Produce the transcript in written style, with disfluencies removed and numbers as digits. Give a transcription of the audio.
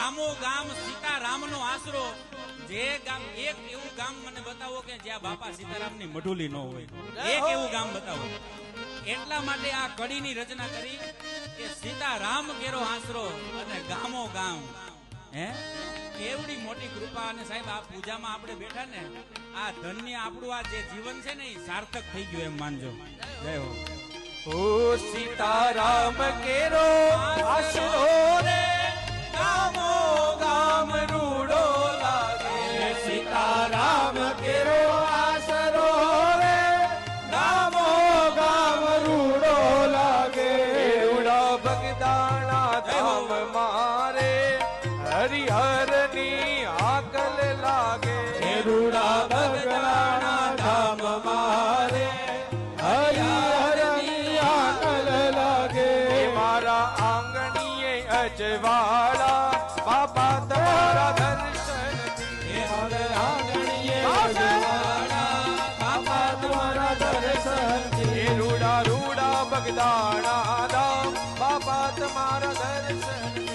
ગામો ગામ સીતારામનો આશરો. જે ગામ એક એવું ગામ મને બતાવો કે જ્યાં બાપા સીતારામની મઢુલી ન હોય. એક એવું ગામ બતાવો. એટલા માટે આ કડીની રચના કરી કે સીતારામ કેરો આશરો અને ગામો ગામ. હે કેવડી મોટી કૃપા. અને સાહેબ આ પૂજામાં આપણે બેઠા ને આ ધન્ય આપણું આ જે જીવન છે ને એ સાર્થક થઈ ગયું એમ માનજો. જય હો. ઓ સીતારામ કેરો આશરો રે ગામો ગામ રૂડો લાગે. સીતારામ કેરો આશરો રે ગામો ગામ રૂડો લાગે. રૂડા બગદાણા ધામ મારે હરિહરની આકલ લાગે. રૂડા બગદાણા ધામ મારે હરિહરની આકલ લાગે. મારા આંગણીએ અજવાળા બાપા તમારા દર્શન. મારા આંગણીએ અજવાળા બાપા તમારા દર્શન. રૂડા રૂડા બગદાણા ધામ બાપા તમારા દર્શન.